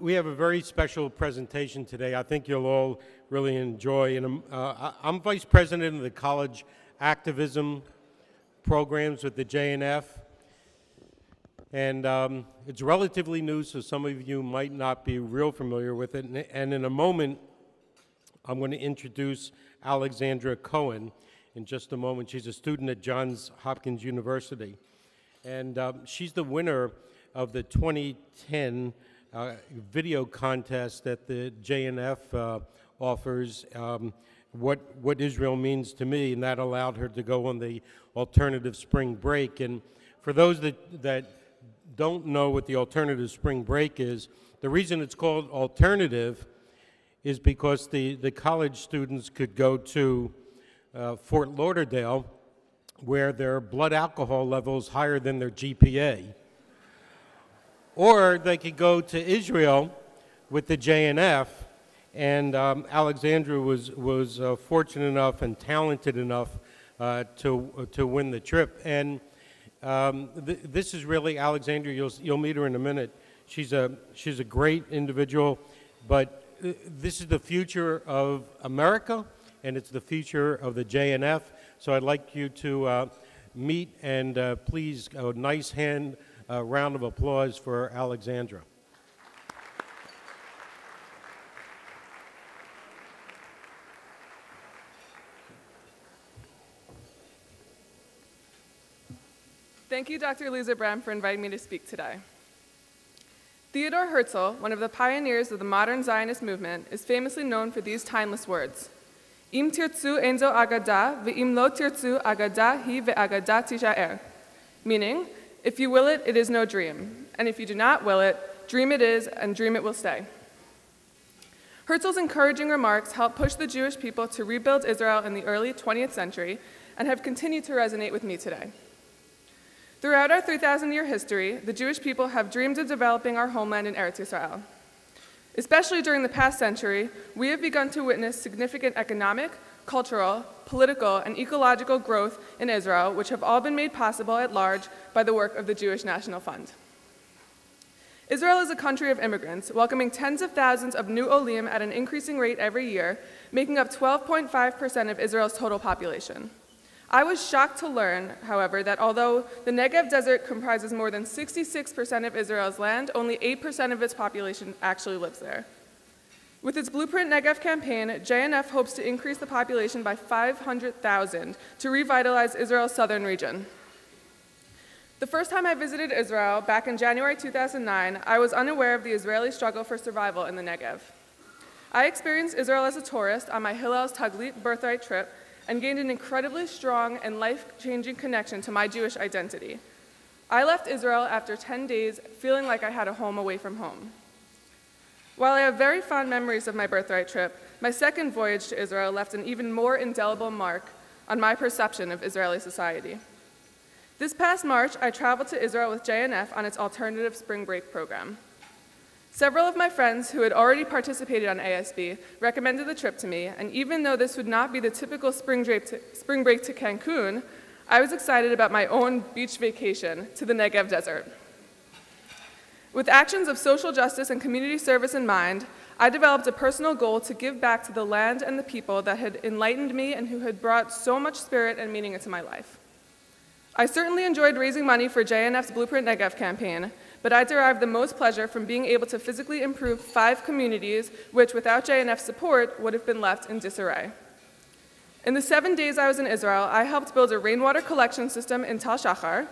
We have a very special presentation today. I think you'll all really enjoy. And I'm Vice President of the College Activism Programs with the JNF. And it's relatively new, so some of you might not be real familiar with it. And in a moment, I'm going to introduce Alexandra Cohen in just a moment. She's a student at Johns Hopkins University. And she's the winner of the 2010 video contest that the JNF offers, what Israel means to me, and that allowed her to go on the alternative spring break. And for those that don't know what the alternative spring break is, the reason it's called alternative is because the college students could go to Fort Lauderdale, where their blood alcohol level is higher than their GPA. Or they could go to Israel with the JNF, and Alexandra was fortunate enough and talented enough to win the trip. And this is really Alexandra. You'll meet her in a minute. She's a great individual, but this is the future of America, and it's the future of the JNF. So I'd like you to meet and please a nice round of applause for Alexandra. Thank you, Dr. Liesebrand, for inviting me to speak today. Theodor Herzl, one of the pioneers of the modern Zionist movement, is famously known for these timeless words: Im tirtzu enzo agada, ve'im lo tirtzu agada hi ve'agada tishaer. Meaning, if you will it, it is no dream. And if you do not will it, dream it is, and dream it will stay. Herzl's encouraging remarks helped push the Jewish people to rebuild Israel in the early 20th century and have continued to resonate with me today. Throughout our 3,000-year history, the Jewish people have dreamed of developing our homeland in Eretz Yisrael. Especially during the past century, we have begun to witness significant economic, cultural, political, and ecological growth in Israel, which have all been made possible at large by the work of the Jewish National Fund. Israel is a country of immigrants, welcoming tens of thousands of new Olim at an increasing rate every year, making up 12.5% of Israel's total population. I was shocked to learn, however, that although the Negev Desert comprises more than 66% of Israel's land, only 8% of its population actually lives there. With its Blueprint Negev campaign, JNF hopes to increase the population by 500,000 to revitalize Israel's southern region. The first time I visited Israel, back in January 2009, I was unaware of the Israeli struggle for survival in the Negev. I experienced Israel as a tourist on my Hillel's Taglit birthright trip and gained an incredibly strong and life-changing connection to my Jewish identity. I left Israel after 10 days feeling like I had a home away from home. While I have very fond memories of my birthright trip, my second voyage to Israel left an even more indelible mark on my perception of Israeli society. This past March, I traveled to Israel with JNF on its alternative spring break program. Several of my friends who had already participated on ASB recommended the trip to me, and even though this would not be the typical spring break to Cancun, I was excited about my own beach vacation to the Negev Desert. With actions of social justice and community service in mind, I developed a personal goal to give back to the land and the people that had enlightened me and who had brought so much spirit and meaning into my life. I certainly enjoyed raising money for JNF's Blueprint Negev campaign, but I derived the most pleasure from being able to physically improve 5 communities which, without JNF's support, would have been left in disarray. In the 7 days I was in Israel, I helped build a rainwater collection system in Tal Shachar,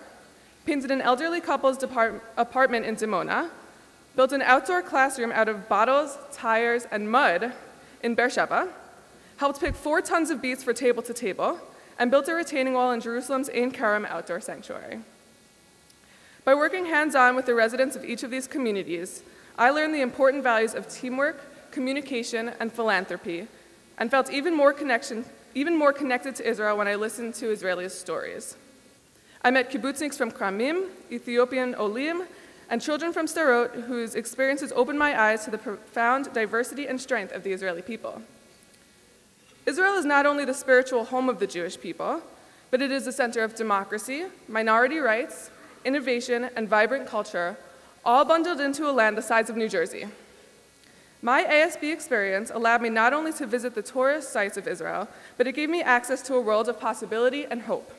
painted an elderly couple's apartment in Dimona, built an outdoor classroom out of bottles, tires, and mud in Beersheba, helped pick 4 tons of beets for Table to Table, and built a retaining wall in Jerusalem's Ein Kerem outdoor sanctuary. By working hands-on with the residents of each of these communities, I learned the important values of teamwork, communication, and philanthropy, and felt even more connected to Israel when I listened to Israeli stories. I met kibbutzniks from Kramim, Ethiopian Olim, and children from Sderot whose experiences opened my eyes to the profound diversity and strength of the Israeli people. Israel is not only the spiritual home of the Jewish people, but it is the center of democracy, minority rights, innovation, and vibrant culture, all bundled into a land the size of New Jersey. My ASB experience allowed me not only to visit the tourist sites of Israel, but it gave me access to a world of possibility and hope.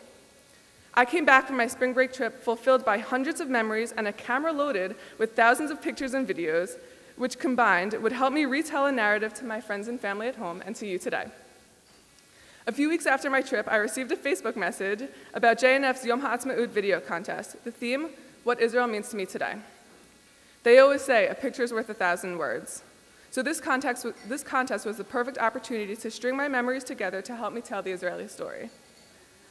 I came back from my spring break trip fulfilled by hundreds of memories and a camera loaded with thousands of pictures and videos, which combined would help me retell a narrative to my friends and family at home and to you today. A few weeks after my trip, I received a Facebook message about JNF's Yom HaAtzmaut video contest, the theme, What Israel Means to Me Today. They always say, a picture's worth 1,000 words. So this contest was the perfect opportunity to string my memories together to help me tell the Israeli story.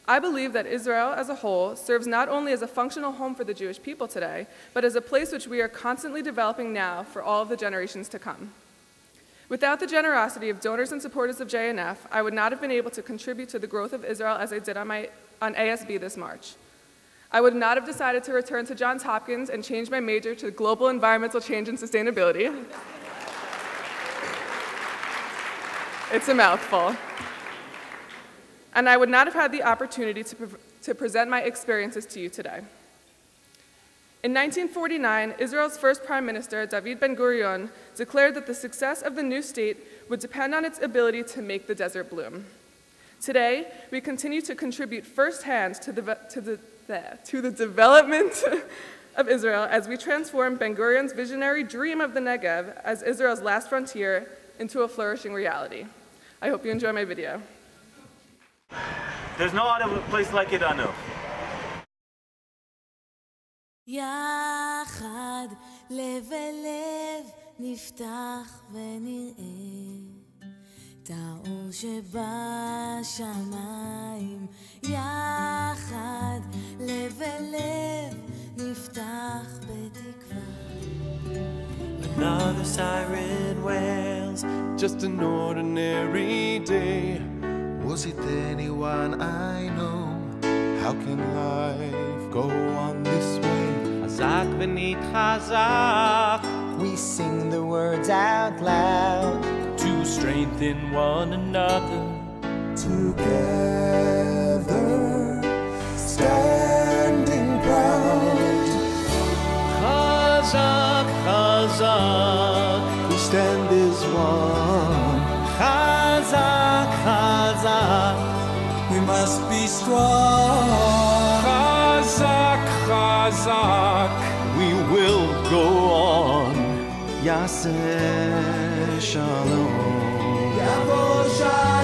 I believe that Israel as a whole serves not only as a functional home for the Jewish people today, but as a place which we are constantly developing now for all of the generations to come. Without the generosity of donors and supporters of JNF, I would not have been able to contribute to the growth of Israel as I did on ASB this March. I would not have decided to return to Johns Hopkins and change my major to global environmental change and sustainability. It's a mouthful. And I would not have had the opportunity to present my experiences to you today. In 1949, Israel's first Prime Minister, David Ben-Gurion, declared that the success of the new state would depend on its ability to make the desert bloom. Today, we continue to contribute firsthand to the development of Israel as we transform Ben-Gurion's visionary dream of the Negev as Israel's last frontier into a flourishing reality. I hope you enjoy my video. There's no other place like it, I know. יחד לב אל לב נפתח ונראה את האור שבשמיים יחד לב אל לב נפתח בתקווה Another siren wails, just an ordinary day. Was it anyone I know? How can life go on this way? חזק ונתחזק, we sing the words out loud to strengthen one another. Together, standing proud. Chazak, chazak, We stand as one. chazak, chazak, we must be strong chazak, chazak, we will go on. Yaseh Shalom. Yavo Shalom